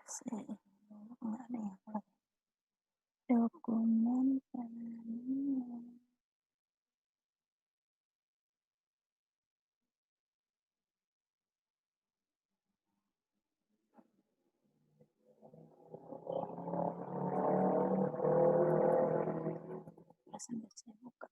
Enggak ada ya, dokumen penanian. Sambil saya buka.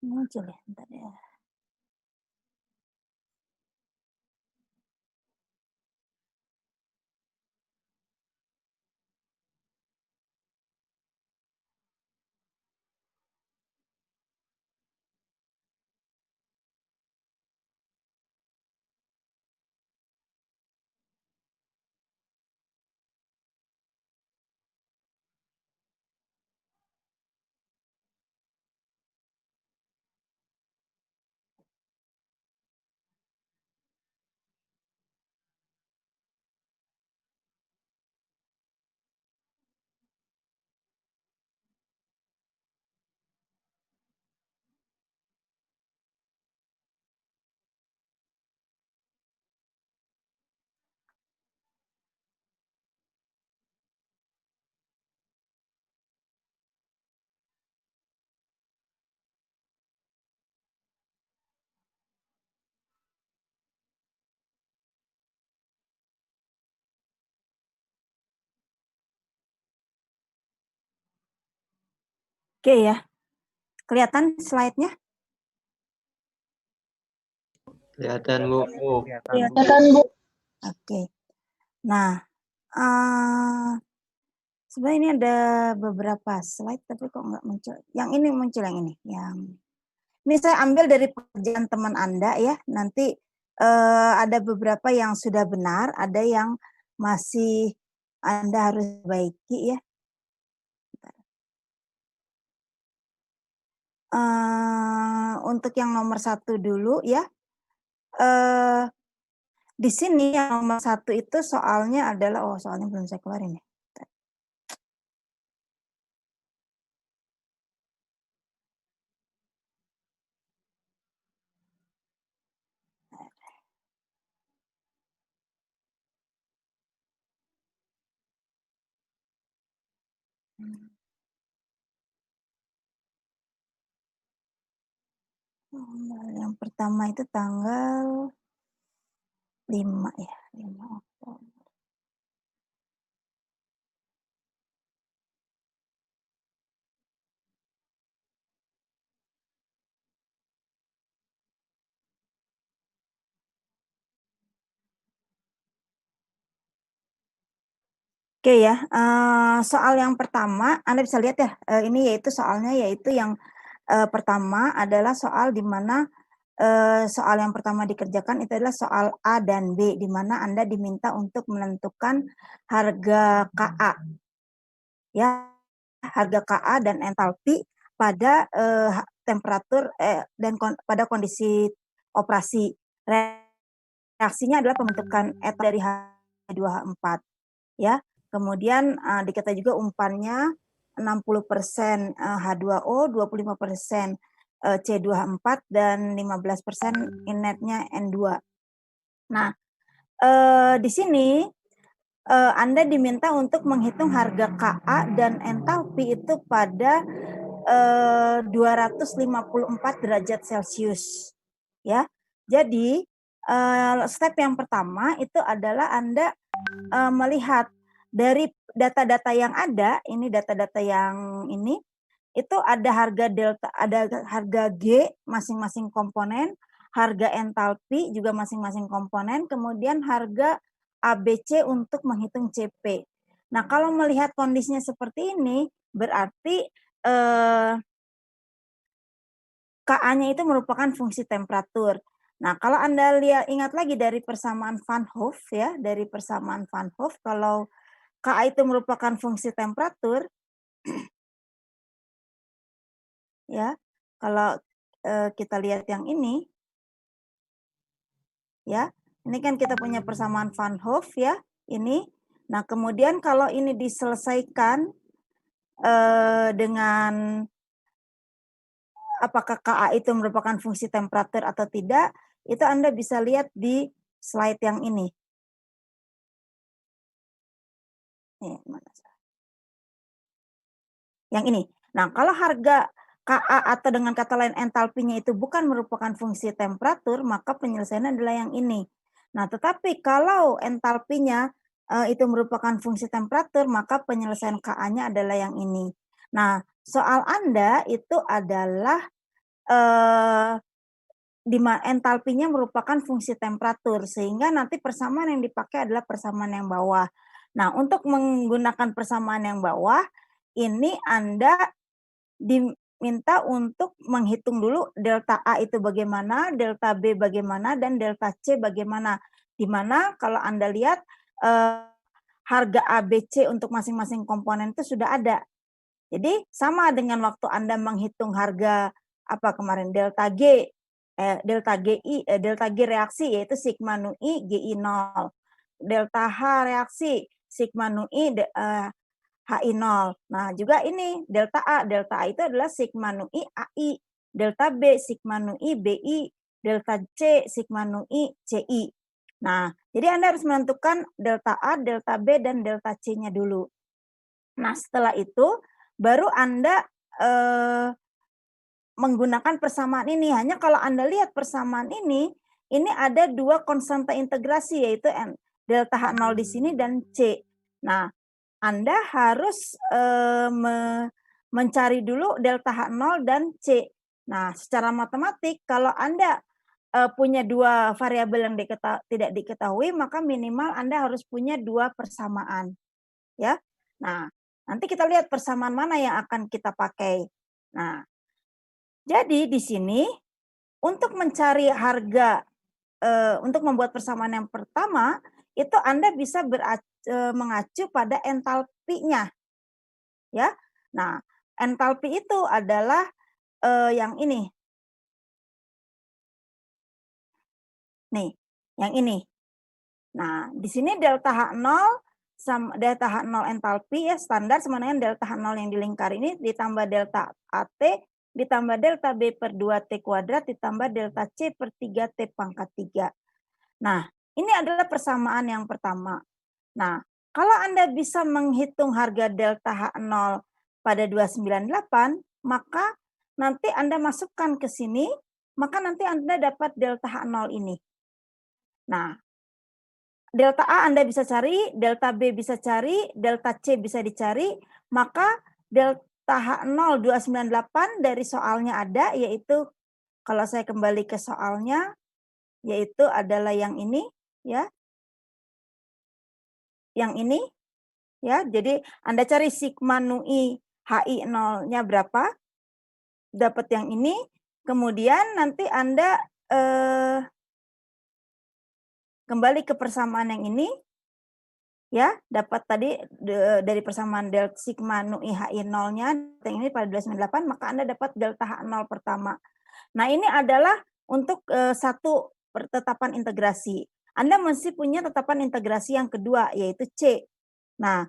Muncul ya, bentar ya. Oke ya, kelihatan slide-nya? Kelihatan, Bu. Kelihatan, Bu. Oke. Nah, sebenarnya ini ada beberapa slide, tapi kok nggak muncul. Yang ini muncul, yang ini. Ini saya ambil dari pekerjaan teman Anda ya. Nanti ada beberapa yang sudah benar, ada yang masih Anda harus perbaiki ya. Untuk yang nomor 1 dulu ya. Di sini yang nomor 1 itu soalnya adalah, soalnya belum saya keluarin ya. Yang pertama itu tanggal 5 ya, 5 Oktober. Oke ya, soal yang pertama Anda bisa lihat ya, ini yaitu soalnya yaitu yang pertama adalah soal di mana soal yang pertama dikerjakan itu adalah soal A dan B, di mana Anda diminta untuk menentukan harga KA. Ya, harga KA dan entalpi pada temperatur dan pada kondisi operasi. Reaksinya adalah pembentukan eta dari H2H4 ya. Kemudian diketahui juga umpannya 60% H2O, 25% C2H4 dan 15% inletnya N2. Nah, di sini Anda diminta untuk menghitung harga KA dan entalpi itu pada 254 derajat Celcius ya. Jadi step yang pertama itu adalah Anda melihat dari data-data yang ada, ini data-data yang ini, itu ada harga delta, ada harga G masing-masing komponen, harga entalpi juga masing-masing komponen, kemudian harga ABC untuk menghitung CP. Nah, kalau melihat kondisinya seperti ini, berarti Ka-nya itu merupakan fungsi temperatur. Nah, kalau Anda ingat lagi dari persamaan Van Hoff ya, dari persamaan Van Hoff kalau Ka itu merupakan fungsi temperatur ya. Kalau, kita lihat yang ini ya, ini kan kita punya persamaan Van Hoff ya, ini. Nah, kemudian kalau ini diselesaikan, dengan apakah Ka itu merupakan fungsi temperatur atau tidak, itu Anda bisa lihat di slide yang ini. Nih, mana yang ini. Nah, kalau harga Ka atau dengan kata lain entalpinya itu bukan merupakan fungsi temperatur, maka penyelesaiannya adalah yang ini. Nah, tetapi kalau entalpinya, itu merupakan fungsi temperatur, maka penyelesaian Ka-nya adalah yang ini. Nah, soal Anda itu adalah, eee, entalpinya merupakan fungsi temperatur, sehingga nanti persamaan yang dipakai adalah persamaan yang bawah. Nah, untuk menggunakan persamaan yang bawah, ini Anda diminta untuk menghitung dulu delta A itu bagaimana, delta B bagaimana, dan delta C bagaimana. Di mana kalau Anda lihat, harga A, B, C untuk masing-masing komponen itu sudah ada. Jadi sama dengan waktu Anda menghitung harga apa kemarin delta G reaksi yaitu sigma nu I GI 0. Delta H reaksi sigma nu I HI 0. Nah, juga ini delta A. Delta A itu adalah sigma nu I AI. Delta B sigma nu I BI. Delta C sigma nu I CI. Nah, jadi Anda harus menentukan delta A, delta B, dan delta C-nya dulu. Nah, setelah itu baru Anda menggunakan persamaan ini. Hanya kalau Anda lihat persamaan ini ada dua konstanta integrasi yaitu delta H0 di sini dan C. Nah, Anda harus mencari dulu delta H0 dan C. Nah, secara matematik kalau Anda punya dua variabel yang tidak diketahui, maka minimal Anda harus punya dua persamaan. Ya. Nah, nanti kita lihat persamaan mana yang akan kita pakai. Nah, jadi di sini untuk mencari harga, untuk membuat persamaan yang pertama, itu Anda bisa mengacu pada entalpinya, ya. Nah, entalpi itu adalah, yang ini. Nih, yang ini. Nah, di sini delta H0 delta H0 entalpi ya standar sama dengan delta H0 yang di lingkar ini ditambah delta AT ditambah delta B per 2T kuadrat ditambah delta C per 3T pangkat 3. Nah, ini adalah persamaan yang pertama. Nah, kalau Anda bisa menghitung harga delta H0 pada 298, maka nanti Anda masukkan ke sini, maka nanti Anda dapat delta H0 ini. Nah, delta A Anda bisa cari, delta B bisa cari, delta C bisa dicari, maka delta H0 298 dari soalnya ada, yaitu kalau saya kembali ke soalnya, yaitu adalah yang ini, ya. Yang ini, ya. Jadi Anda cari sigma nu I HI 0-nya berapa, dapat yang ini, kemudian nanti Anda kembali ke persamaan yang ini, ya, dapat tadi dari persamaan sigma nu I HI 0-nya yang ini pada 298, maka Anda dapat delta H0 pertama. Nah, ini adalah untuk satu tetapan integrasi. Anda mesti punya tetapan integrasi yang kedua, yaitu C. Nah,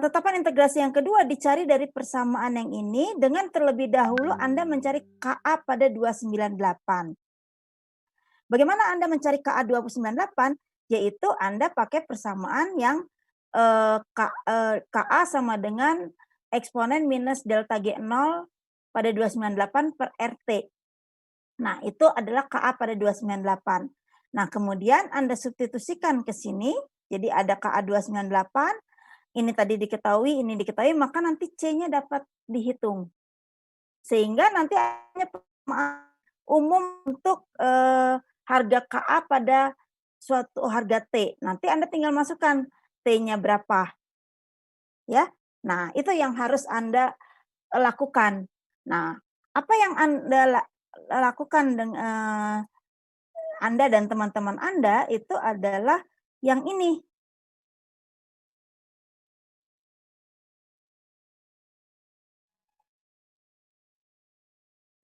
tetapan integrasi yang kedua dicari dari persamaan yang ini dengan terlebih dahulu Anda mencari Ka pada 298. Bagaimana Anda mencari Ka 298? Yaitu Anda pakai persamaan yang Ka sama dengan eksponen minus delta G0 pada 298 per RT. Nah, itu adalah Ka pada 298. Nah, kemudian Anda substitusikan ke sini, jadi ada Ka 298, ini tadi diketahui, ini diketahui, maka nanti C-nya dapat dihitung. Sehingga nanti hanya umum untuk harga Ka pada suatu harga T. Nanti Anda tinggal masukkan T-nya berapa. ya. Nah, itu yang harus Anda lakukan. Nah, apa yang Anda lakukan Anda dan teman-teman Anda itu adalah yang ini.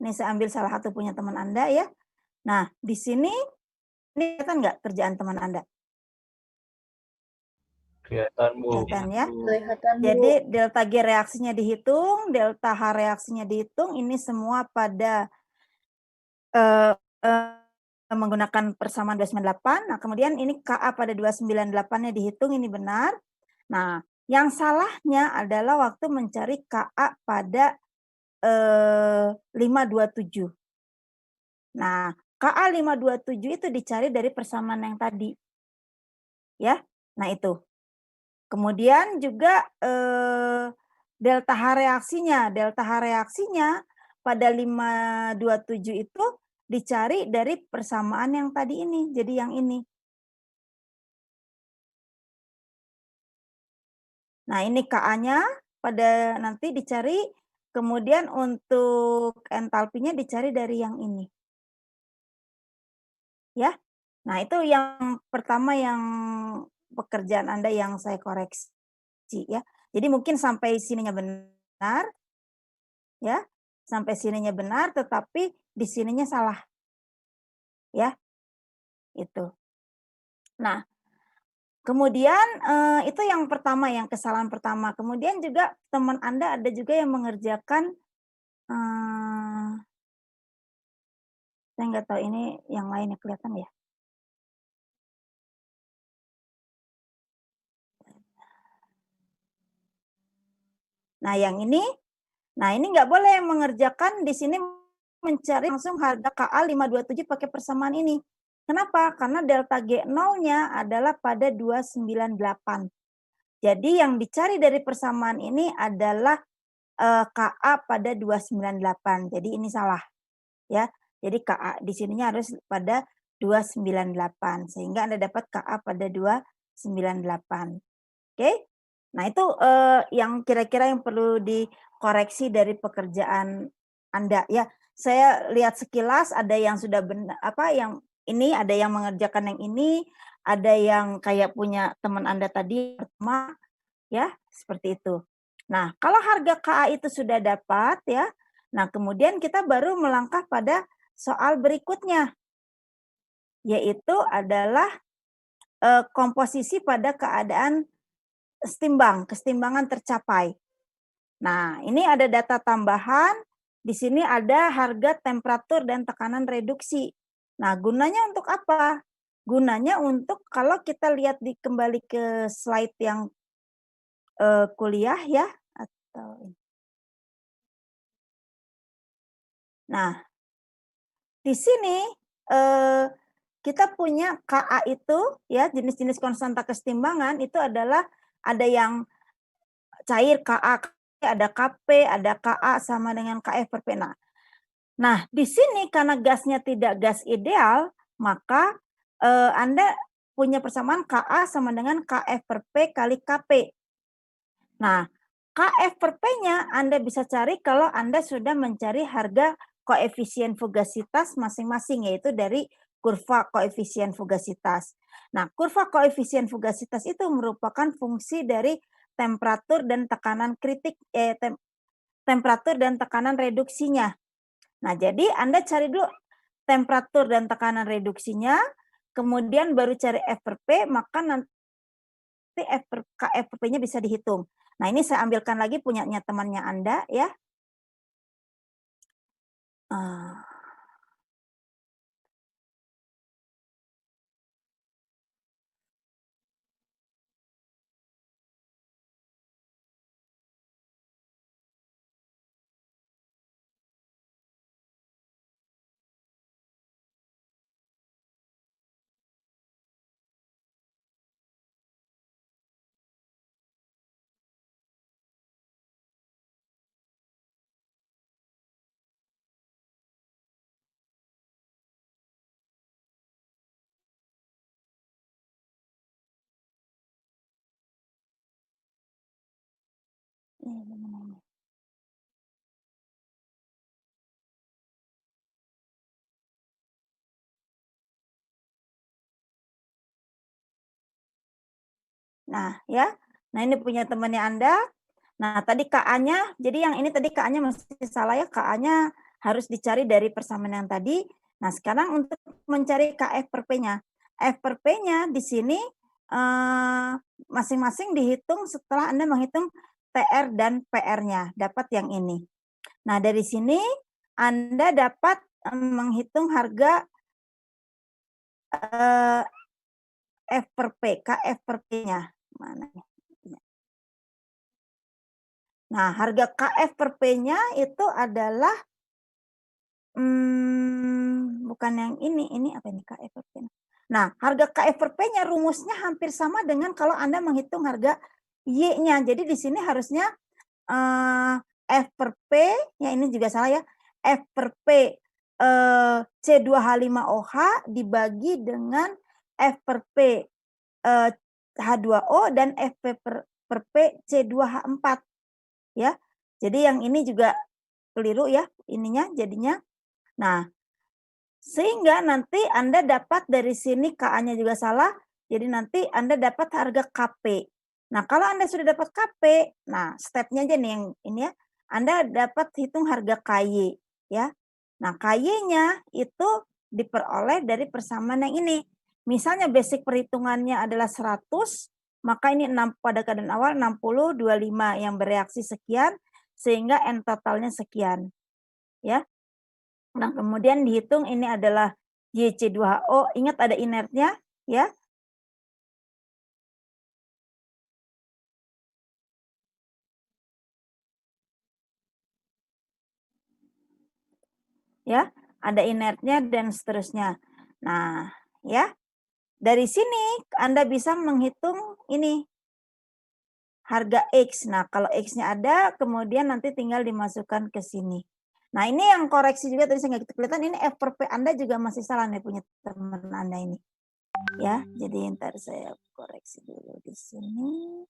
Ini saya ambil salah satu punya teman Anda ya. Nah, di sini ini kelihatan nggak kerjaan teman Anda? Kelihatan, Bu. Kelihatan ya. Kelihatan, Bu. Jadi delta G reaksinya dihitung, delta H reaksinya dihitung, ini semua pada eh, menggunakan persamaan 298. Nah, kemudian ini Ka pada 298-nya dihitung, ini benar. Nah, yang salahnya adalah waktu mencari Ka pada 527. Nah, Ka 527 itu dicari dari persamaan yang tadi. Ya. Nah, itu. Kemudian juga delta H reaksinya pada 527 itu dicari dari persamaan yang tadi ini, jadi yang ini. Nah, ini Ka-nya pada nanti dicari, kemudian untuk entalpinya dicari dari yang ini. Ya. Nah, itu yang pertama yang pekerjaan Anda yang saya koreksi ya. Jadi mungkin sampai sininya benar ya. Sampai sininya benar tetapi di sininya salah. Ya. Itu. Nah, kemudian itu yang pertama, yang kesalahan pertama. Kemudian juga teman Anda ada juga yang mengerjakan saya nggak tahu ini yang lainnya kelihatan ya? Nah, yang ini nggak boleh mengerjakan di sini mencari langsung harga Ka 527 pakai persamaan ini. Kenapa? Karena delta G0-nya adalah pada 298. Jadi yang dicari dari persamaan ini adalah Ka pada 298. Jadi ini salah ya. Jadi Ka di sininya harus pada 298 sehingga Anda dapat Ka pada 298. Oke? Nah, itu yang kira-kira yang perlu dikoreksi dari pekerjaan Anda ya. Saya lihat sekilas ada yang sudah yang ini, ada yang mengerjakan yang ini, ada yang kayak punya teman Anda tadi pertama ya, seperti itu. Nah, kalau harga KA itu sudah dapat ya, nah kemudian kita baru melangkah pada soal berikutnya, yaitu adalah komposisi pada keadaan kesetimbangan tercapai. Nah, ini ada data tambahan, di sini ada harga, temperatur, dan tekanan reduksi. Nah, gunanya untuk apa? Gunanya untuk kalau kita lihat kembali ke slide yang kuliah ya, atau nah, di sini kita punya Ka itu ya, jenis-jenis konstanta kesetimbangan itu adalah ada yang cair Ka, ada Kp, ada Ka sama dengan Kf per P. Nah, di sini karena gasnya tidak gas ideal, maka Anda punya persamaan Ka sama dengan Kf per P kali Kp. Nah, Kf per P-nya Anda bisa cari kalau Anda sudah mencari harga koefisien fugasitas masing-masing, yaitu dari kurva koefisien fugasitas. Nah, kurva koefisien fugasitas itu merupakan fungsi dari temperatur dan tekanan temperatur dan tekanan reduksinya. Nah, jadi Anda cari dulu temperatur dan tekanan reduksinya, kemudian baru cari F per P, maka nanti Kf per P-nya bisa dihitung. Nah, ini saya ambilkan lagi punyanya temannya Anda ya. Nah, ya. Nah, ini punya temannya Anda. Nah, tadi KA-nya, jadi yang ini tadi KA-nya masih salah ya, KA-nya harus dicari dari persamaan yang tadi. Nah, sekarang untuk mencari KF per P-nya. F per P-nya di sini masing-masing dihitung setelah Anda menghitung TR dan PR-nya, dapat yang ini. Nah, dari sini Anda dapat menghitung harga F per P, KF per P-nya. Mana nih? Nah, harga KF per P-nya itu adalah bukan yang ini apa ini KF per P? Nah, harga KF per P-nya rumusnya hampir sama dengan kalau Anda menghitung harga Y-nya. Jadi di sini harusnya F per P, ya ini juga salah ya, F per P C2H5OH dibagi dengan F per P H2O dan F per P C2H4 ya. Jadi yang ini juga keliru ya ininya jadinya. Nah, sehingga nanti Anda dapat dari sini KA-nya juga salah, jadi nanti Anda dapat harga KP. Nah, kalau Anda sudah dapat KP, nah stepnya aja nih yang ini ya, Anda dapat hitung harga KY ya. Nah, KY-nya itu diperoleh dari persamaan yang ini. Misalnya basic perhitungannya adalah 100, maka ini 6 pada keadaan awal 60, 25 yang bereaksi sekian, sehingga N totalnya sekian. Ya. Nah, kemudian dihitung ini adalah YC2HO, ingat ada inertnya ya. Ya, ada inertnya dan seterusnya. Nah, ya. Dari sini Anda bisa menghitung ini harga X. Nah, kalau X-nya ada, kemudian nanti tinggal dimasukkan ke sini. Nah, ini yang koreksi juga tadi saya nggak kelihatan, ini F per P Anda juga masih salah nih punya teman Anda ini. Ya, jadi ntar saya koreksi dulu di sini.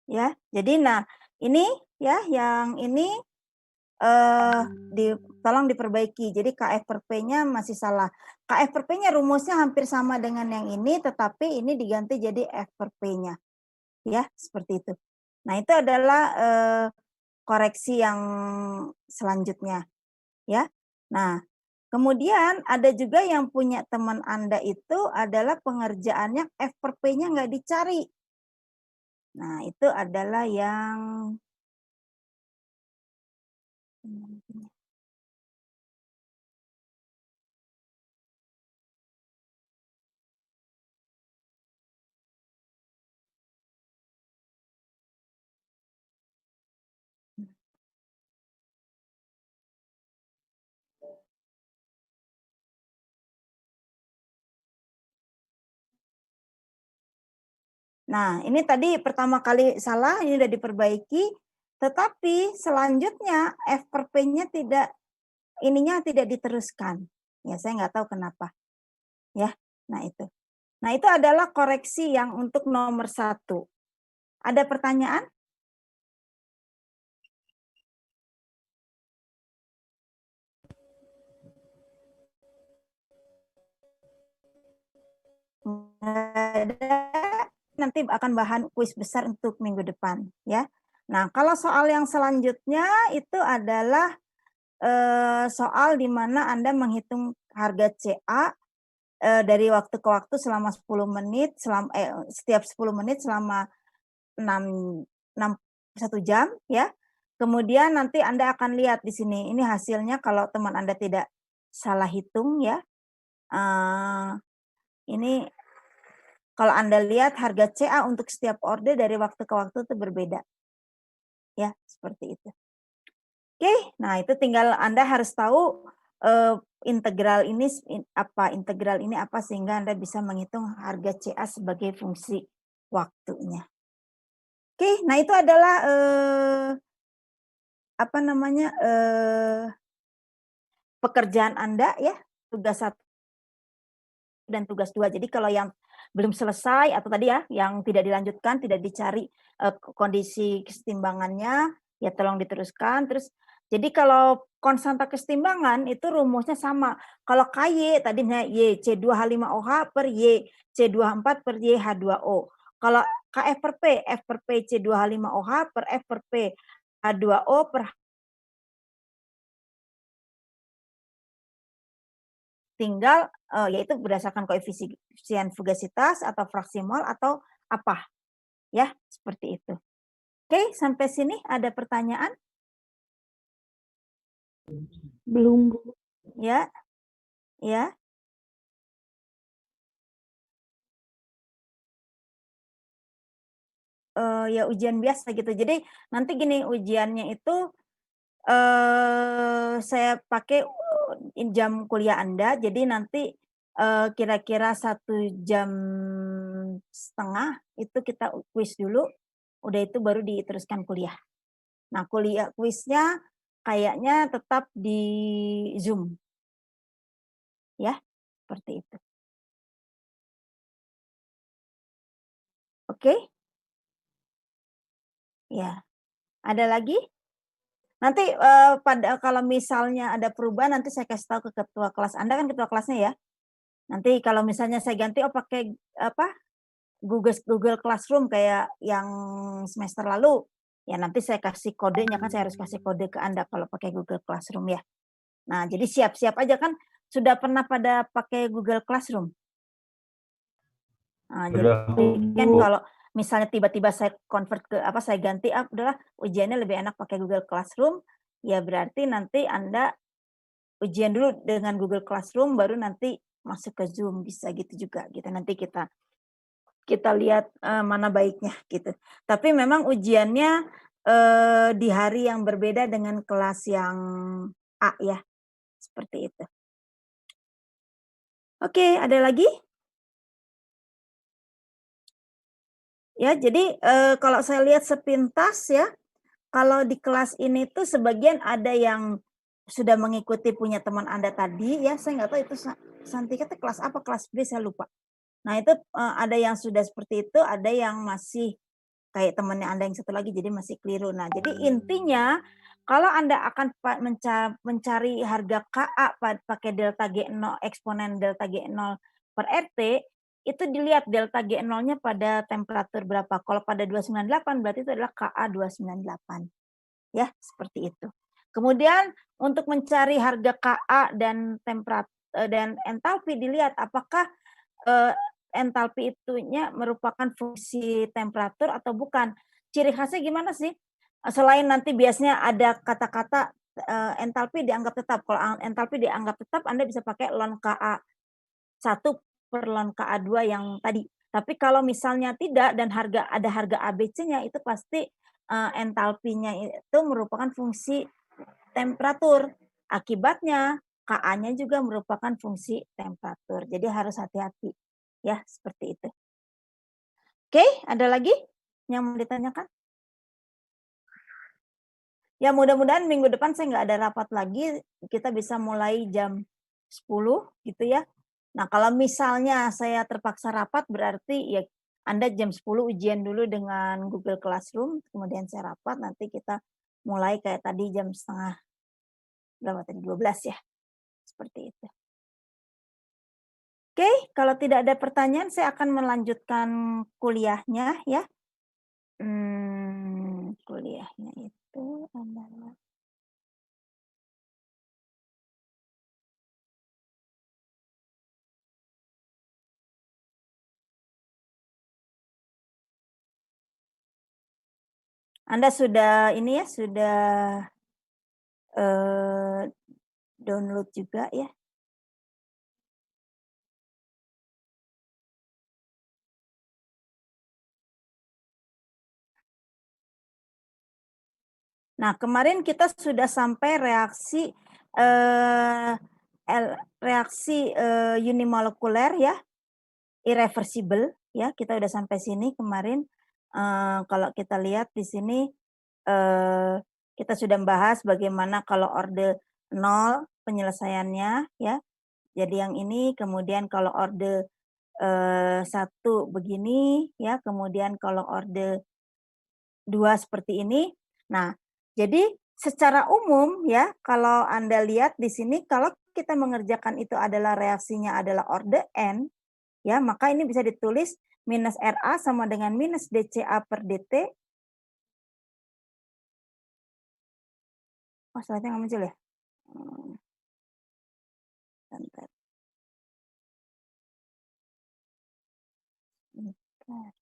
Ya, jadi nah ini ya yang ini tolong diperbaiki. Jadi KF per P-nya masih salah. KF per P-nya rumusnya hampir sama dengan yang ini, tetapi ini diganti jadi F per P-nya. Ya, seperti itu. Nah, itu adalah koreksi yang selanjutnya. Ya. Nah, kemudian ada juga yang punya teman Anda itu adalah pengerjaannya F per P-nya nggak dicari. Nah, itu adalah yang Nah, ini tadi pertama kali salah, ini udah diperbaiki, tetapi selanjutnya F per P-nya tidak diteruskan. Ya, saya nggak tahu kenapa. Ya, nah itu. Nah, itu adalah koreksi yang untuk nomor 1. Ada pertanyaan? Ada, nanti akan bahan kuis besar untuk minggu depan ya. Nah, kalau soal yang selanjutnya itu adalah soal di mana Anda menghitung harga CA dari waktu ke waktu selama 10 menit, setiap 10 menit selama 1 jam ya. Kemudian nanti Anda akan lihat di sini, ini hasilnya kalau teman Anda tidak salah hitung ya. Ini kalau Anda lihat harga CA untuk setiap order dari waktu ke waktu itu berbeda. Ya, seperti itu. Oke, nah itu tinggal Anda harus tahu integral ini apa sehingga Anda bisa menghitung harga CA sebagai fungsi waktunya. Oke, nah itu adalah pekerjaan Anda ya, tugas 1 dan tugas 2. Jadi kalau yang belum selesai atau tadi ya, yang tidak dilanjutkan, tidak dicari kondisi kesetimbangannya, ya tolong diteruskan. Terus jadi kalau konstanta kesetimbangan itu rumusnya sama. Kalau KY tadinya Y C2H5OH per Y C24 per Y H2O. Kalau KF per P, F per P C2H5OH per F per P H2O per tinggal yaitu berdasarkan koefisien fugasitas atau fraksi mol atau apa. Ya, seperti itu. Oke, sampai sini ada pertanyaan? Belum, Bu. Ya. Ya. Ya ujian biasa gitu. Jadi nanti gini ujiannya itu saya pakai jam kuliah Anda. Jadi nanti kira-kira 1,5 jam itu kita kuis dulu. Udah itu baru diteruskan kuliah. Nah, kuisnya kayaknya tetap di Zoom. Ya, seperti itu. Oke? Ya. Ada lagi? Nanti kalau misalnya ada perubahan nanti saya kasih tahu ke ketua kelas. Anda kan ketua kelasnya ya? Nanti kalau misalnya saya ganti pakai Google Classroom kayak yang semester lalu, ya nanti saya kasih kodenya, kan saya harus kasih kode ke Anda kalau pakai Google Classroom ya. Nah, jadi siap-siap aja kan sudah pernah pada pakai Google Classroom? Nah, jadi kan kalau misalnya tiba-tiba saya saya ganti udahlah ujiannya lebih enak pakai Google Classroom, ya berarti nanti Anda ujian dulu dengan Google Classroom baru nanti masuk ke Zoom, bisa gitu juga gitu. Nanti kita lihat mana baiknya gitu. Tapi memang ujiannya di hari yang berbeda dengan kelas yang A ya. Seperti itu. Oke, ada lagi? Ya, jadi kalau saya lihat sepintas ya, kalau di kelas ini tuh sebagian ada yang sudah mengikuti punya teman Anda tadi ya, saya nggak tahu itu Santika itu kelas apa, kelas B saya lupa. Nah itu ada yang sudah seperti itu, ada yang masih kayak temannya Anda yang satu lagi, jadi masih keliru. Nah jadi intinya kalau Anda akan mencari harga KA pakai delta G0, eksponen delta G0 per RT, itu dilihat delta G0-nya pada temperatur berapa. Kalau pada 298 berarti itu adalah KA 298. Ya, seperti itu. Kemudian untuk mencari harga KA dan dan entalpi dilihat apakah entalpi itunya merupakan fungsi temperatur atau bukan. Ciri khasnya gimana sih? Selain nanti biasanya ada kata-kata entalpi dianggap tetap. Kalau entalpi dianggap tetap, Anda bisa pakai ln KA 1 per ln KA 2 yang tadi. Tapi kalau misalnya tidak dan ada harga ABC-nya itu pasti entalpinya itu merupakan fungsi temperatur. Akibatnya KA-nya juga merupakan fungsi temperatur. Jadi harus hati-hati. Ya, seperti itu. Oke, ada lagi yang mau ditanyakan? Ya mudah-mudahan minggu depan saya nggak ada rapat lagi, kita bisa mulai jam 10 gitu ya. Nah kalau misalnya saya terpaksa rapat berarti ya Anda jam 10 ujian dulu dengan Google Classroom, kemudian saya rapat, nanti kita mulai kayak tadi jam setengah berapa tadi, 12 ya, seperti itu. Oke, kalau tidak ada pertanyaan saya akan melanjutkan kuliahnya ya. Kuliahnya itu adalah Anda sudah ini ya, sudah download juga ya? Nah, kemarin kita sudah sampai reaksi unimolekuler ya, irreversible ya, kita udah sampai sini kemarin. Kalau kita lihat di sini kita sudah membahas bagaimana kalau orde 0 penyelesaiannya ya. Jadi yang ini, kemudian kalau orde 1 begini ya, kemudian kalau orde 2 seperti ini. Nah, jadi secara umum ya, kalau Anda lihat di sini kalau kita mengerjakan itu adalah reaksinya adalah orde N, ya, maka ini bisa ditulis minus RA sama dengan minus DCA per DT. Oh, slide-nya nggak muncul ya? Bentar. Bentar.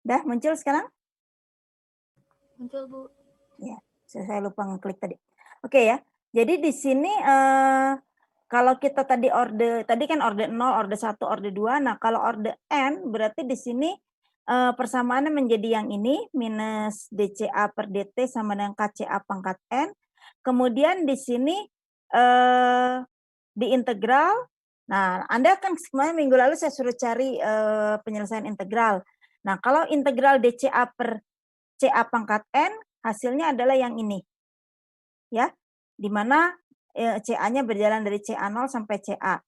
Udah muncul sekarang? Muncul, Bu. Ya, saya lupa ngeklik tadi. Oke ya. Jadi di sini kalau kita tadi kan orde 0, orde 1, orde 2. Nah, kalau orde N berarti di sini persamaannya menjadi yang ini minus DCA per DT sama dengan KCA pangkat N. Kemudian di sini di integral. Nah, Anda kan kemarin minggu lalu saya suruh cari penyelesaian integral. Nah, kalau integral DCA per CA pangkat N hasilnya adalah yang ini. Ya, di mana CA-nya berjalan dari CA0 sampai CA.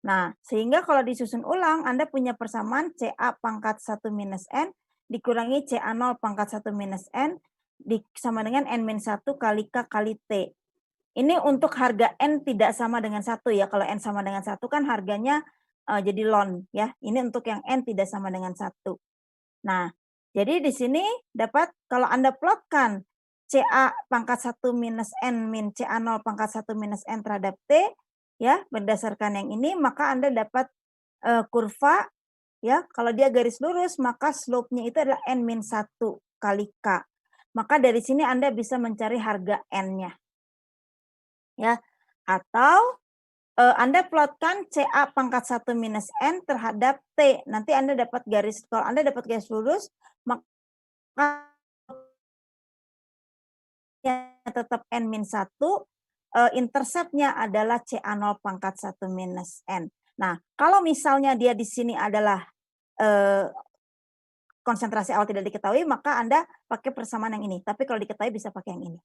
Nah, sehingga kalau disusun ulang, Anda punya persamaan CA pangkat 1 minus N dikurangi CA0 pangkat 1 minus N sama dengan N-1 kali K kali T. Ini untuk harga N tidak sama dengan 1 ya. Kalau N sama dengan 1 kan harganya jadi ln ya. Ini untuk yang N tidak sama dengan 1. Nah, jadi di sini dapat kalau Anda plotkan CA pangkat 1 minus N min CA0 pangkat 1 minus N terhadap T, ya, berdasarkan yang ini, maka Anda dapat kurva, ya, kalau dia garis lurus, maka slope-nya itu adalah N-1 kali K. Maka dari sini Anda bisa mencari harga N-nya. Ya, atau Anda plotkan CA pangkat 1 minus N terhadap T. Nanti Anda dapat garis, kalau Anda dapat garis lurus, maka tetap N-1, interceptnya adalah CA0 pangkat 1 minus N. Nah, kalau misalnya dia di sini adalah konsentrasi awal tidak diketahui, maka Anda pakai persamaan yang ini. Tapi kalau diketahui bisa pakai yang ini.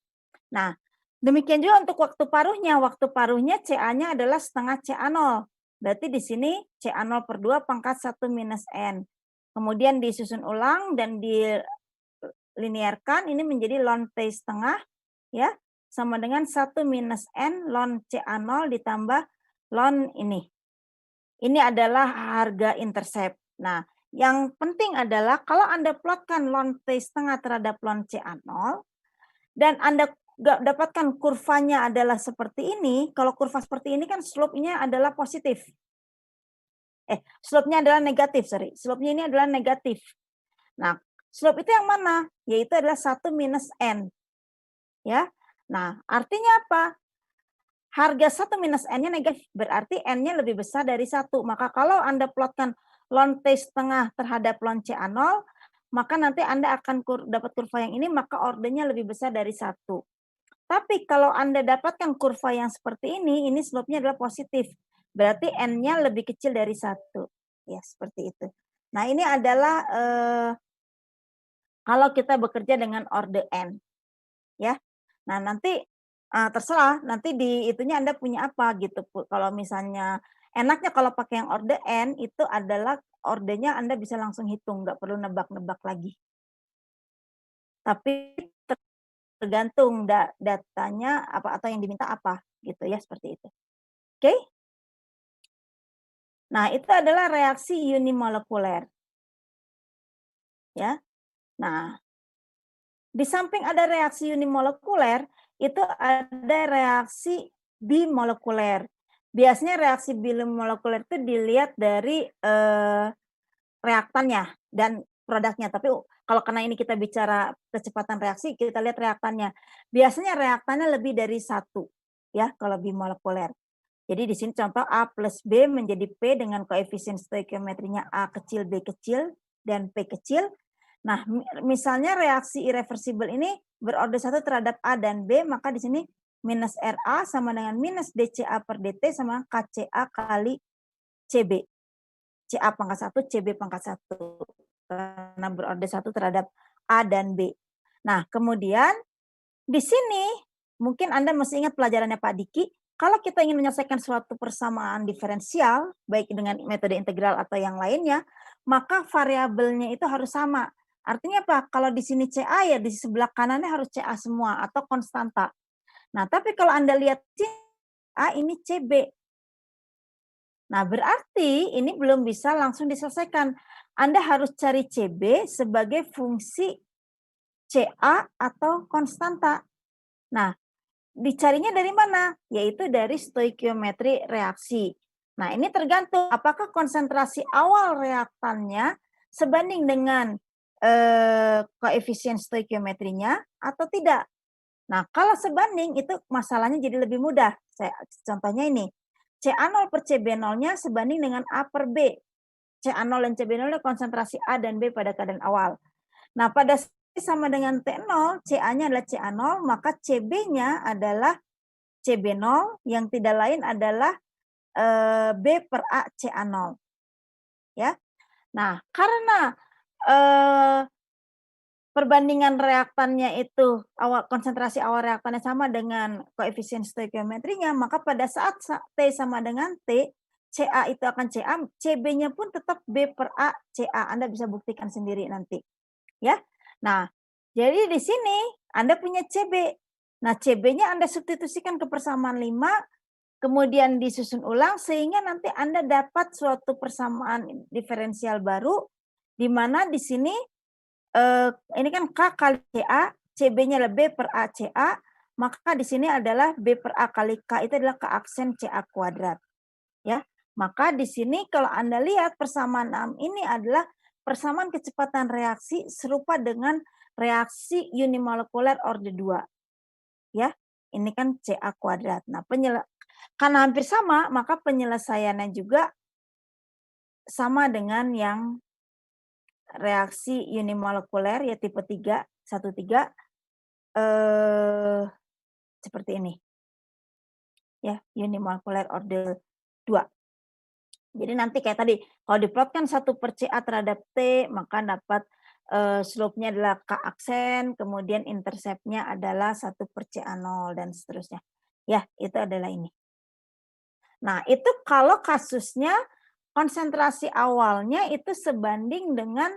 Nah, demikian juga untuk waktu paruhnya. Waktu paruhnya CA-nya adalah setengah CA0. Berarti di sini CA0 per 2 pangkat 1 minus N. Kemudian disusun ulang dan dilinearkan, ini menjadi ln T setengah, ya, sama dengan 1 minus N ln CA0 ditambah ln ini. Ini adalah harga intercept. Nah, yang penting adalah kalau Anda plotkan ln T setengah terhadap ln CA0, dan Anda dapatkan kurvanya adalah seperti ini, kalau kurva seperti ini kan slope-nya adalah positif. Slope-nya adalah negatif, sorry. Slope-nya ini adalah negatif. Nah, slope itu yang mana? Yaitu adalah 1 minus N. Ya. Nah, artinya apa? Harga 1 minus N-nya negatif, berarti N-nya lebih besar dari 1. Maka kalau Anda plotkan ln T setengah terhadap ln CA0, maka nanti Anda akan dapat kurva yang ini, maka ordenya lebih besar dari 1. Tapi kalau Anda dapatkan kurva yang seperti ini slope-nya adalah positif. berarti N-nya lebih kecil dari 1. Ya, seperti itu. Nah, ini adalah kalau kita bekerja dengan orde N. Ya. Nah, nanti terserah, nanti di itunya Anda punya apa gitu. Kalau misalnya enaknya kalau pakai yang orde N itu adalah ordenya Anda bisa langsung hitung, nggak perlu nebak-nebak lagi. Tapi tergantung datanya apa atau yang diminta apa gitu ya, seperti itu. Oke? Nah, itu adalah reaksi unimolekuler. Ya. Nah, di samping ada reaksi unimolekuler, itu ada reaksi bimolekuler. Biasanya reaksi bimolekuler itu dilihat dari reaktannya dan produknya. Tapi kalau karena ini kita bicara kecepatan reaksi, kita lihat reaktannya. Biasanya reaktannya lebih dari 1 ya kalau bimolekuler. Jadi di sini contoh A plus B menjadi P dengan koefisien stoikiometrinya A kecil, B kecil, dan P kecil. Nah, misalnya reaksi irreversibel ini berorder 1 terhadap A dan B, maka di sini minus RA sama dengan minus DCA per DT sama KCA kali CB. CA pangkat 1, CB pangkat 1. Karena berorder 1 terhadap A dan B. Nah, kemudian di sini mungkin Anda masih ingat pelajarannya Pak Diki, kalau kita ingin menyelesaikan suatu persamaan diferensial, baik dengan metode integral atau yang lainnya, maka variabelnya itu harus sama. Artinya apa? Kalau di sini CA ya di sebelah kanannya harus CA semua atau konstanta. Nah, tapi kalau Anda lihat A ini CB. Nah, berarti ini belum bisa langsung diselesaikan. Anda harus cari CB sebagai fungsi CA atau konstanta. Nah, dicarinya dari mana? Yaitu dari stoikiometri reaksi. Nah, ini tergantung apakah konsentrasi awal reaktannya sebanding dengan koefisien stoikiometrinya atau tidak. Nah, kalau sebanding itu masalahnya jadi lebih mudah. Contohnya ini, CA0 per CB0-nya sebanding dengan A per B. CA0 dan CB0 konsentrasi A dan B pada keadaan awal. Nah, pada sama dengan T0, CA-nya adalah CA0, maka CB-nya adalah CB0 yang tidak lain adalah B per A CA0. Ya. Nah, karena perbandingan reaktannya itu konsentrasi awal reaktannya sama dengan koefisien stoikiometrinya, maka pada saat T sama dengan T, CA itu akan CA, CB-nya pun tetap B per A CA. Anda bisa buktikan sendiri nanti. Ya. Nah, jadi di sini Anda punya CB. Nah, CB-nya Anda substitusikan ke persamaan 5, kemudian disusun ulang sehingga nanti Anda dapat suatu persamaan diferensial baru di mana di sini ini kan K kali CA, CB-nya adalah B per A CA, maka di sini adalah B per A kali K itu adalah K aksen CA kuadrat. Ya. Maka di sini kalau Anda lihat persamaan ini adalah persamaan kecepatan reaksi serupa dengan reaksi unimolekuler orde 2. Ya. Ini kan CA kuadrat. Nah, karena hampir sama, maka penyelesaiannya juga sama dengan yang reaksi unimolekuler ya tipe 3, 1,3 seperti ini. Ya, unimolekuler orde 2. Jadi nanti kayak tadi, kalau diplotkan 1 per CA terhadap T, maka dapat slope-nya adalah K aksen, kemudian intercept-nya adalah 1 per CA0 dan seterusnya. Ya, itu adalah ini. Nah, itu kalau kasusnya konsentrasi awalnya itu sebanding dengan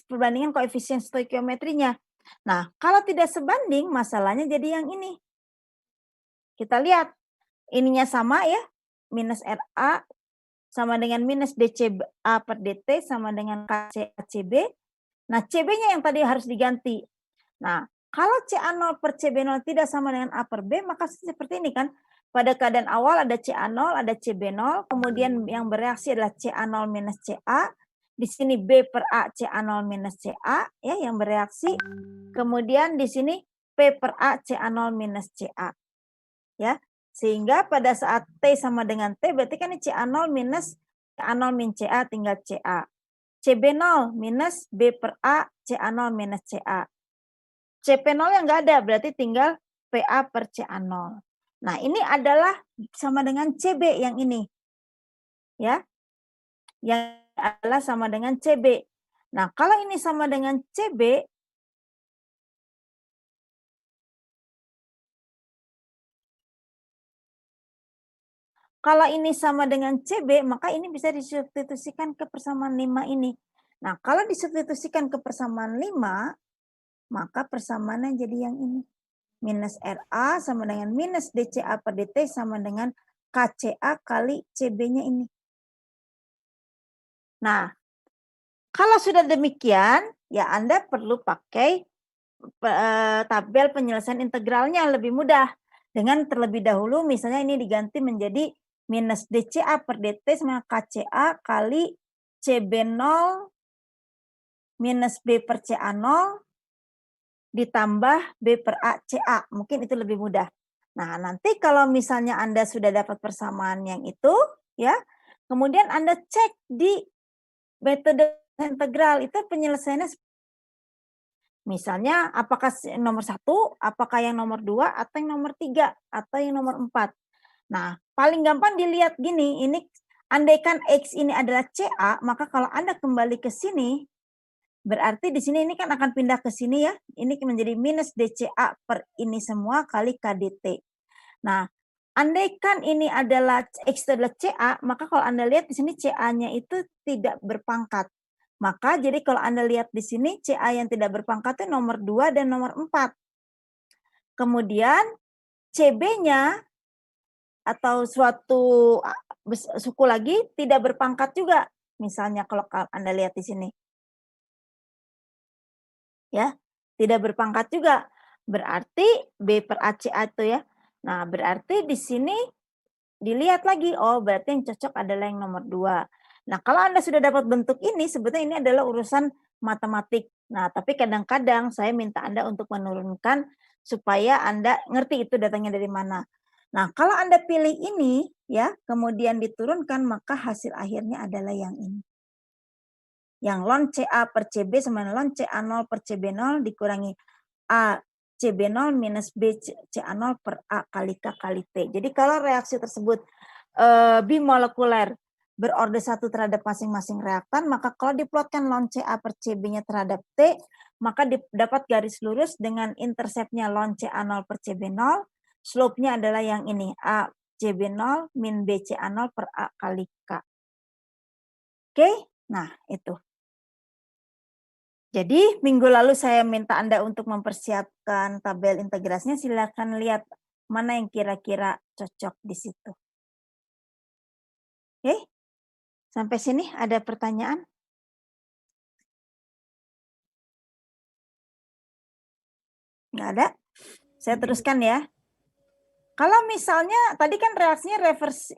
perbandingan koefisien stoikiometrinya. Nah, kalau tidak sebanding, masalahnya jadi yang ini. Kita lihat, ininya sama ya, minus RA sama dengan minus DCA per DT sama dengan KCACB. Nah, CB-nya yang tadi harus diganti. Nah, kalau CA0 per CB0 tidak sama dengan A per B, maka seperti ini kan. Pada keadaan awal ada CA0, ada CB0, kemudian yang bereaksi adalah CA0 minus CA. Di sini B per A CA0 minus CA ya yang bereaksi. Kemudian di sini P per A CA0 minus CA. Ya. Sehingga pada saat T sama dengan T berarti kan ini CA0 minus CA0 min CA tinggal CA. CB0 minus B per A CA0 minus CA. CP0 yang enggak ada berarti tinggal PA per CA0. Nah, ini adalah sama dengan CB yang ini. Ya. Yang adalah sama dengan CB. Nah, kalau ini sama dengan CB, kalau ini sama dengan CB, maka ini bisa disubstitusikan ke persamaan 5 ini. Nah, kalau disubstitusikan ke persamaan 5, maka persamaannya jadi yang ini. Minus RA sama dengan minus DCA per DT sama dengan KCA kali CB-nya ini. Nah, kalau sudah demikian, ya Anda perlu pakai tabel penyelesaian integralnya lebih mudah. Dengan terlebih dahulu misalnya ini diganti menjadi minus DCA per DT sama KCA kali CB0 minus B per CA0 ditambah B per A CA. Mungkin itu lebih mudah. Nah, nanti kalau misalnya Anda sudah dapat persamaan yang itu, ya, kemudian Anda cek di metode integral itu penyelesaiannya misalnya apakah nomor 1, apakah yang nomor 2, atau yang nomor 3, atau yang nomor 4. Nah, paling gampang dilihat gini, ini andaikan X ini adalah CA, maka kalau Anda kembali ke sini, berarti di sini ini kan akan pindah ke sini ya, ini menjadi minus DCA per ini semua kali KDT. Nah, andaikan ini adalah X itu adalah CA, maka kalau Anda lihat di sini CA-nya itu tidak berpangkat. Maka jadi kalau Anda lihat di sini CA yang tidak berpangkat itu nomor 2 dan nomor 4. Kemudian CB-nya atau suatu suku lagi tidak berpangkat juga. Misalnya kalau Anda lihat di sini. Ya, tidak berpangkat juga. Berarti B per ACA itu ya. Nah, berarti di sini dilihat lagi, oh berarti yang cocok adalah yang nomor 2. Nah, kalau Anda sudah dapat bentuk ini, sebetulnya ini adalah urusan matematik. Nah, tapi kadang-kadang saya minta Anda untuk menurunkan supaya Anda ngerti itu datangnya dari mana. Nah, kalau Anda pilih ini, ya, kemudian diturunkan, maka hasil akhirnya adalah yang ini. Yang ln CA per CB sama ln CA0 per CB0 dikurangi A CB0 minus B CA0 per A kali K kali T. Jadi kalau reaksi tersebut bimolekuler berorde 1 terhadap masing-masing reaktan, maka kalau diplotkan ln CA per CB-nya terhadap T, maka dapat garis lurus dengan interceptnya ln CA0 per CB0, slope-nya adalah yang ini, A CB0 min B CA0 per A kali K. Oke, nah itu. Jadi minggu lalu saya minta Anda untuk mempersiapkan tabel integrasinya, silakan lihat mana yang kira-kira cocok di situ. Oke, sampai sini ada pertanyaan? Nggak ada? Saya teruskan ya. Kalau misalnya tadi kan reaksinya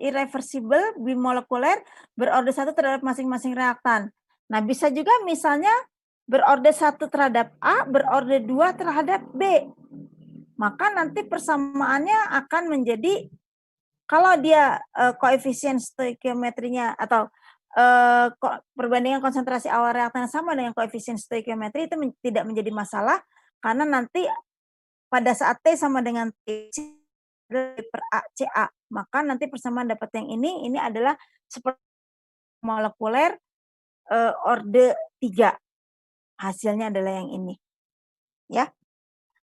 irreversible bimolekuler berorde 1 terhadap masing-masing reaktan. Nah, bisa juga misalnya berorde 1 terhadap A, berorde 2 terhadap B. Maka nanti persamaannya akan menjadi kalau dia koefisien stoikiometrinya atau perbandingan konsentrasi awal reaktan sama dengan koefisien stoikiometri itu tidak menjadi masalah karena nanti pada saat T sama dengan T per A CA, maka nanti persamaan dapat yang ini adalah seperti molekuler orde 3. Hasilnya adalah yang ini. Ya.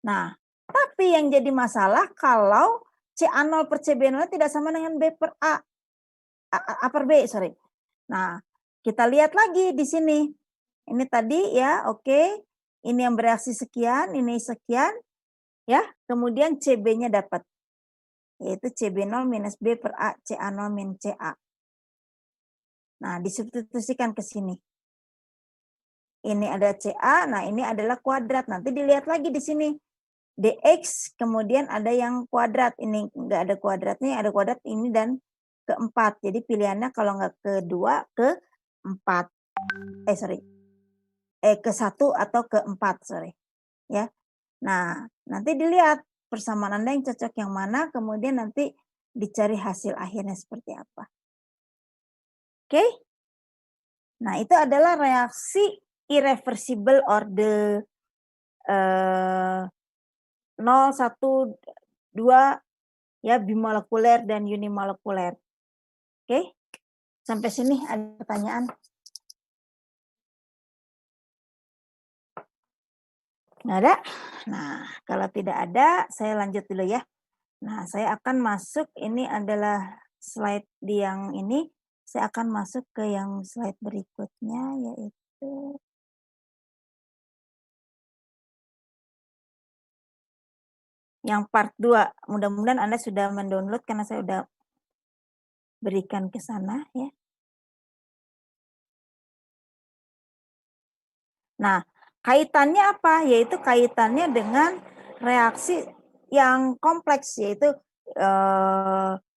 Nah, tapi yang jadi masalah kalau CA0 per CB0 tidak sama dengan B per A per B, sorry. Nah, kita lihat lagi di sini. Ini tadi ya, oke. Ini yang bereaksi sekian, ini sekian. Ya, kemudian CB-nya dapat. Yaitu CB0 minus B per A, CA0 min CA. Nah, disubstitusikan ke sini. Ini ada CA, nah ini adalah kuadrat. Nanti dilihat lagi di sini. DX, kemudian ada yang kuadrat. Ini enggak ada kuadratnya, ada kuadrat ini dan keempat. Jadi pilihannya kalau enggak kedua, keempat. Ke satu atau keempat, sorry. Ya. Nah, nanti dilihat persamaan Anda yang cocok yang mana, kemudian nanti dicari hasil akhirnya seperti apa. Oke? Nah, itu adalah reaksi irreversible orde 0, 1, 2 ya, bimolekuler dan unimolekuler. Oke, sampai sini ada pertanyaan? Nggak ada? Nah, kalau tidak ada, saya lanjut dulu ya. Nah, saya akan masuk, ini adalah slide di yang ini, saya akan masuk ke yang slide berikutnya, yaitu yang part 2. Mudah-mudahan Anda sudah mendownload karena saya sudah berikan ke sana ya. Nah, kaitannya apa? Yaitu kaitannya dengan reaksi yang kompleks, yaitu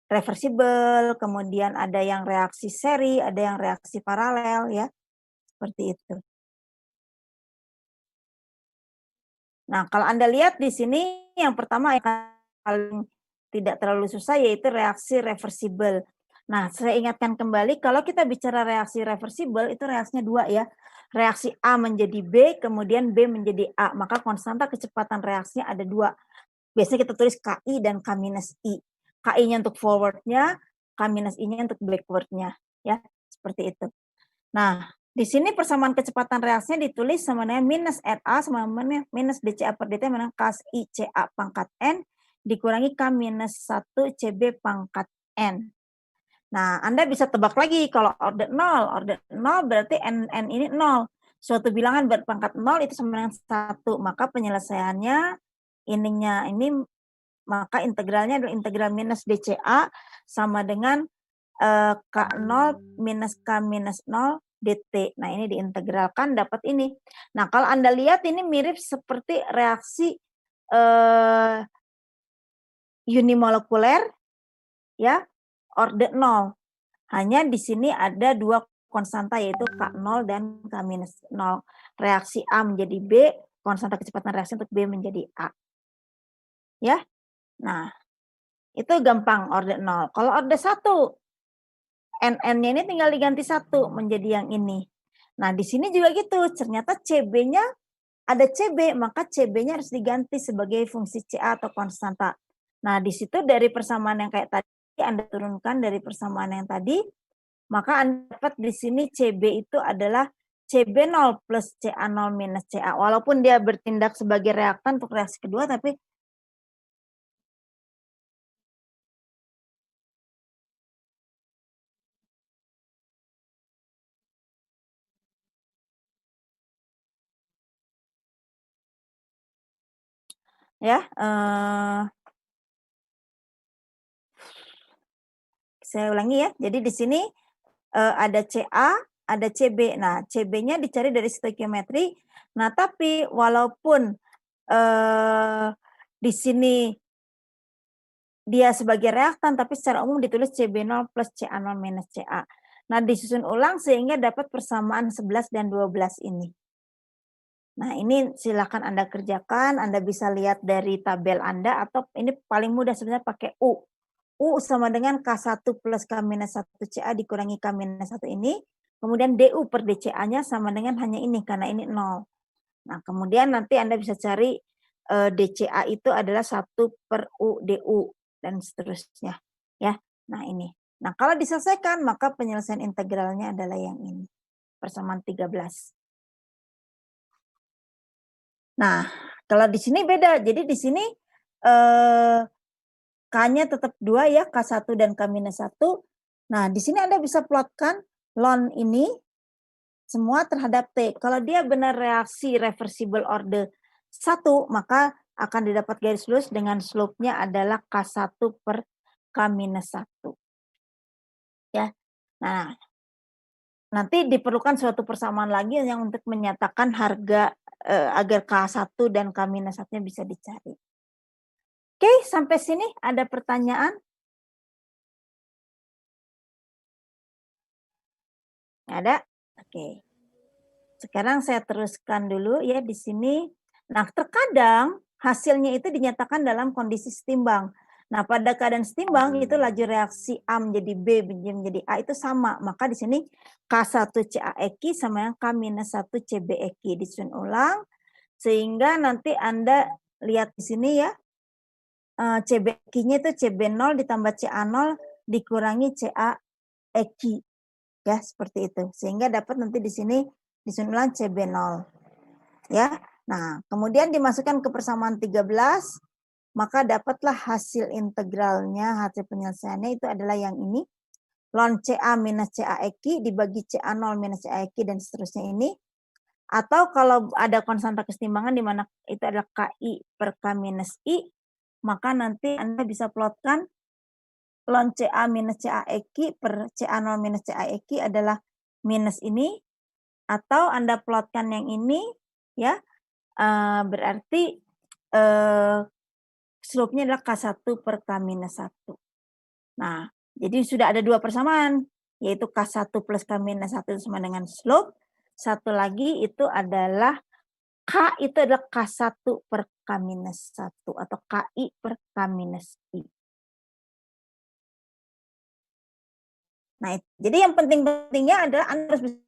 reversibel, kemudian ada yang reaksi seri, ada yang reaksi paralel ya, seperti itu. Nah, kalau Anda lihat di sini yang pertama yang paling tidak terlalu susah yaitu reaksi reversibel. Nah, saya ingatkan kembali kalau kita bicara reaksi reversibel itu reaksinya dua ya. Reaksi A menjadi B, kemudian B menjadi A. Maka konstanta kecepatan reaksinya ada dua. Biasanya kita tulis KI dan K-I. KI-nya untuk forward-nya, K-I-nya untuk backward-nya. Ya, seperti itu. Nah, di sini persamaan kecepatan reaksinya ditulis sama dengan minus RA sama dengan minus DCA per DT sama dengan KI CA pangkat N dikurangi K minus 1 CB pangkat N. Nah, Anda bisa tebak lagi kalau order 0 berarti N ini 0. Suatu bilangan berpangkat 0 itu sama dengan 1. Maka penyelesaiannya ini maka integralnya adalah integral minus DCA sama dengan K0 minus K minus 0 dt. Nah, ini diintegralkan dapat ini. Nah, kalau Anda lihat ini mirip seperti reaksi unimolekuler ya, order 0. Hanya di sini ada dua konstanta yaitu K0 dan K minus 0. Reaksi A menjadi B, konstanta kecepatan reaksi untuk B menjadi A. Ya. Nah, itu gampang order 0. Kalau order 1 NN-nya ini tinggal diganti 1 menjadi yang ini. Nah, di sini juga gitu. Ternyata CB-nya ada CB, maka CB-nya harus diganti sebagai fungsi CA atau konstanta. Nah, di situ dari persamaan yang kayak tadi, Anda turunkan dari persamaan yang tadi, maka Anda dapat di sini CB itu adalah CB0 plus CA0 minus CA. Walaupun dia bertindak sebagai reaktan untuk reaksi kedua, tapi ya, saya ulangi ya. Jadi di sini ada CA, ada CB. Nah, CB-nya dicari dari stoikiometri. Nah, tapi walaupun di sini dia sebagai reaktan, tapi secara umum ditulis CB0 plus CA0 minus CA. Nah, disusun ulang sehingga dapat persamaan 11 dan 12 ini. Nah, ini silakan Anda kerjakan. Anda bisa lihat dari tabel Anda atau ini paling mudah sebenarnya pakai U. U sama dengan K1 plus K-1 CA dikurangi K-1 ini. Kemudian DU per DCA-nya sama dengan hanya ini karena ini 0. Nah, kemudian nanti Anda bisa cari DCA itu adalah 1 per U DU dan seterusnya. Ya. Nah, ini. Nah, kalau diselesaikan maka penyelesaian integralnya adalah yang ini. Persamaan 13. Nah, kalau di sini beda. Jadi di sini K-nya tetap 2 ya, K1 dan K-1. Nah, di sini Anda bisa plotkan ln ini semua terhadap T. Kalau dia benar reaksi reversible order 1, maka akan didapat garis lurus dengan slope-nya adalah K1 per K-1. Ya. Nah, nanti diperlukan suatu persamaan lagi yang untuk menyatakan harga agar K1 dan K-1-nya bisa dicari. Oke, sampai sini ada pertanyaan? Ada? Oke. Sekarang saya teruskan dulu ya di sini. Nah, terkadang hasilnya itu dinyatakan dalam kondisi setimbang. Nah, pada keadaan setimbang itu laju reaksi A menjadi B menjadi A itu sama. Maka di sini K1 CA Eki sama yang K-1 CB Eki disusun ulang sehingga nanti Anda lihat di sini ya. CB EQ-nya itu CB0 ditambah CA0 dikurangi CA EQ. Ya, seperti itu. Sehingga dapat nanti di sini disusunan CB0. Ya. Nah, kemudian dimasukkan ke persamaan 13, maka dapatlah hasil integralnya, hasil penyelesaiannya itu adalah yang ini. Ln CA minus CA EQ dibagi CA0 minus CA EQ dan seterusnya ini. Atau kalau ada konstanta kesetimbangan di mana itu adalah KI per K minus I, maka nanti Anda bisa plotkan ln CA minus CA EQ per CA0 minus CA EQ adalah minus ini, atau Anda plotkan yang ini, ya, berarti slope-nya adalah K1 per K minus 1. Nah, jadi sudah ada dua persamaan, yaitu K1 plus K minus 1 sama dengan slope. Satu lagi itu adalah K itu adalah K1 per K minus 1 atau KI per K minus I. Nah, jadi yang penting-pentingnya adalah Anda harus bisa,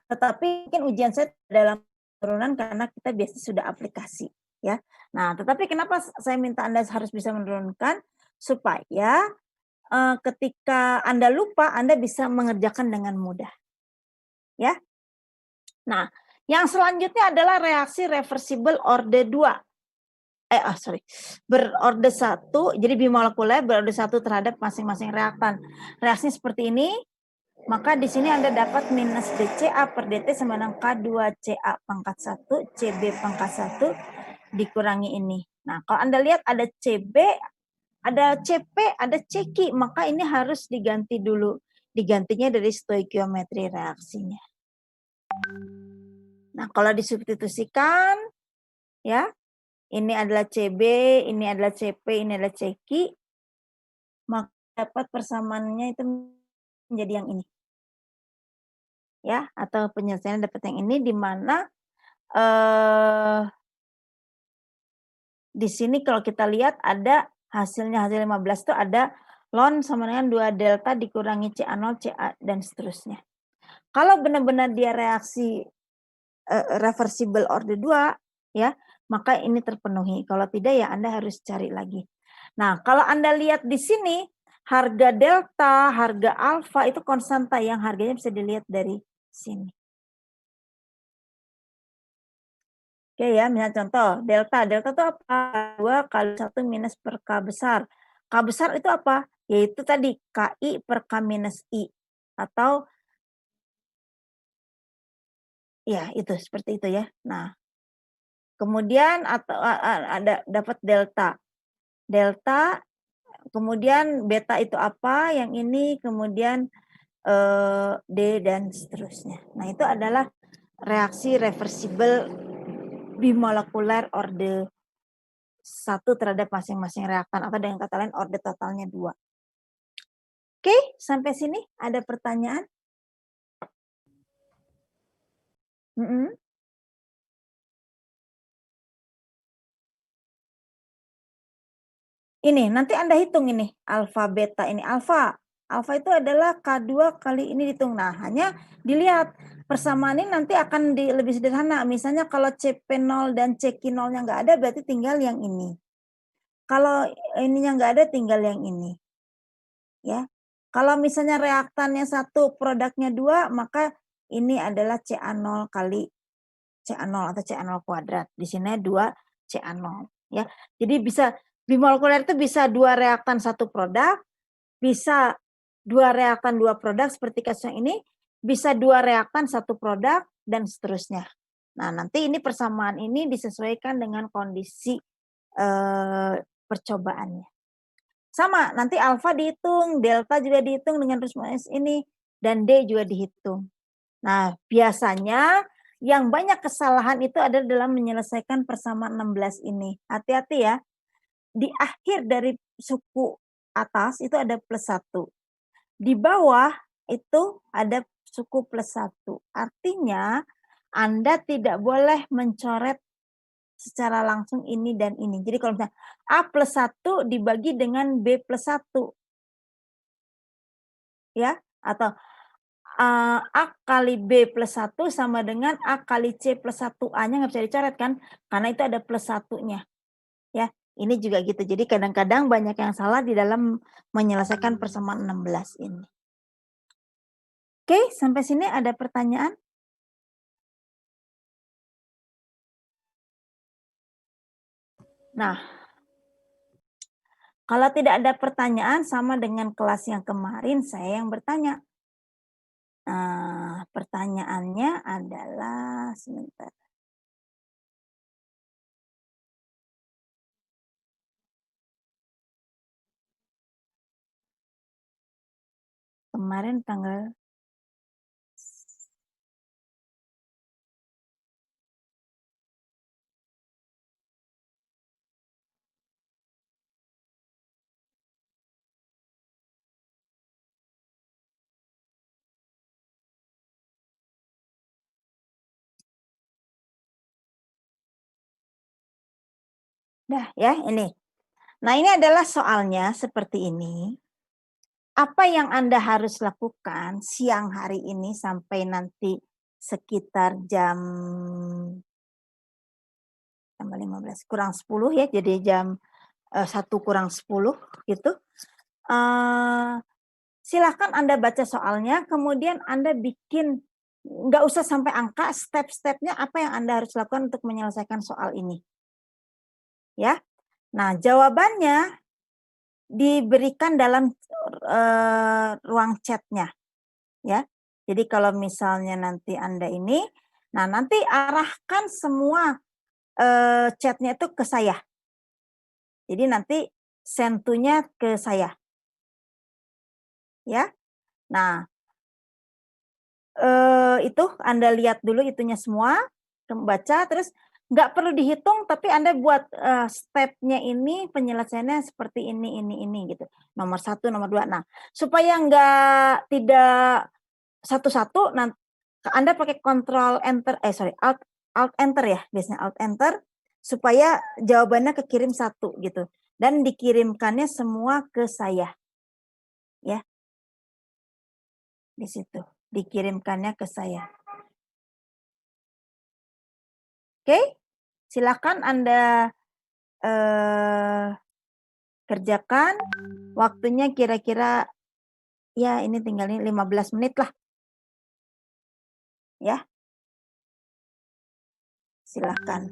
tetapi mungkin ujian saya dalam turunan karena kita biasa sudah aplikasi, ya. Nah, tetapi kenapa saya minta Anda harus bisa menurunkan supaya ketika Anda lupa Anda bisa mengerjakan dengan mudah, ya. Nah, yang selanjutnya adalah reaksi reversible orde 2. Berorde 1, jadi bimolekuler berorde 1 terhadap masing-masing reaktan. Reaksinya seperti ini, maka di sini Anda dapat minus dCA per dt sama dengan K2CA pangkat 1, CB pangkat 1 dikurangi ini. Nah, kalau Anda lihat ada CB, ada CP, ada CQ, maka ini harus diganti dulu. Digantinya dari stoikiometri reaksinya. Nah, kalau disubstitusikan, ya, ini adalah CB, ini adalah CP, ini adalah CQ, maka dapat persamaannya itu menjadi yang ini. Ya, atau penyelesaian dapat yang ini di mana di sini kalau kita lihat ada hasilnya, hasil 15 itu ada ln sama dengan 2 delta dikurangi CA0, CA dan seterusnya. Kalau benar-benar dia reaksi reversible orde 2, ya, maka ini terpenuhi. Kalau tidak ya Anda harus cari lagi. Nah, kalau Anda lihat di sini harga delta, harga alfa itu konstanta yang harganya bisa dilihat dari sini. Oke ya, misalnya contoh delta. Delta itu apa? 2 kali 1 minus per K besar. K besar itu apa? Yaitu tadi KI per K minus I. Atau ya itu seperti itu ya. Nah, kemudian atau ada dapat delta. Delta, kemudian beta itu apa? Yang ini, kemudian D dan seterusnya. Nah, itu adalah reaksi reversible bimolekuler orde 1 terhadap masing-masing reaktan, atau dengan kata lain orde totalnya 2. Oke, sampai sini ada pertanyaan? Ini, nanti Anda hitung ini, alfa, beta ini. Alfa itu adalah K2 kali ini dihitung. Nah, hanya dilihat persamaan ini nanti akan lebih sederhana. Misalnya kalau CP0 dan CQ0-nya nggak ada, berarti tinggal yang ini. Kalau ininya nggak ada, tinggal yang ini. Ya. Kalau misalnya reaktannya 1, produknya 2, maka ini adalah CA0 kali CA0 atau CA0 kuadrat. Di sini 2 CA0. Ya. Jadi bisa bimolekuler itu bisa 2 reaktan 1 produk, bisa 2 reaktan 2 produk seperti kasus yang ini, bisa 2 reaktan 1 produk, dan seterusnya. Nah, nanti ini persamaan ini disesuaikan dengan kondisi percobaannya. Sama, nanti alfa dihitung, delta juga dihitung dengan rumus ini, dan D juga dihitung. Nah, biasanya yang banyak kesalahan itu adalah dalam menyelesaikan persamaan 16 ini. Hati-hati ya. Di akhir dari suku atas itu ada plus 1. Di bawah itu ada suku plus 1. Artinya Anda tidak boleh mencoret secara langsung ini dan ini. Jadi kalau misalnya A plus 1 dibagi dengan B plus 1. Ya, atau A kali B plus 1 sama dengan A kali C plus 1. A-nya nggak bisa dicoret kan? Karena itu ada plus 1-nya. Ya, Ini juga gitu. Jadi kadang-kadang banyak yang salah di dalam menyelesaikan persamaan 16 ini. Oke, sampai sini ada pertanyaan? Nah, kalau tidak ada pertanyaan sama dengan kelas yang kemarin saya yang bertanya. Pertanyaannya adalah sebentar. Kemarin tanggal dah ya ini. Nah, ini adalah soalnya seperti ini. Apa yang Anda harus lakukan siang hari ini sampai nanti sekitar jam 15 kurang 10 ya, jadi jam 1 kurang 10 gitu. Silahkan Anda baca soalnya, kemudian Anda bikin, nggak usah sampai angka, step-stepnya apa yang Anda harus lakukan untuk menyelesaikan soal ini. Ya, nah jawabannya diberikan dalam ruang chatnya, ya. Jadi kalau misalnya nanti Anda ini, nah nanti arahkan semua chatnya itu ke saya. Jadi nanti send to-nya ke saya. Ya. Nah, itu Anda lihat dulu itunya semua, baca terus nggak perlu dihitung tapi Anda buat stepnya ini penyelesaiannya seperti ini gitu. Nomor 1, nomor 2. Nah, supaya tidak satu-satu, Anda pakai Control Enter, Alt Enter ya, biasanya Alt Enter supaya jawabannya kekirim 1 gitu. Dan dikirimkannya semua ke saya. Ya. Di situ, dikirimkannya ke saya. Oke, silakan Anda kerjakan. Waktunya kira-kira ya ini tinggal 15 menit lah. Ya. Silakan.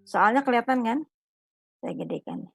Soalnya kelihatan kan? Saya gedekan.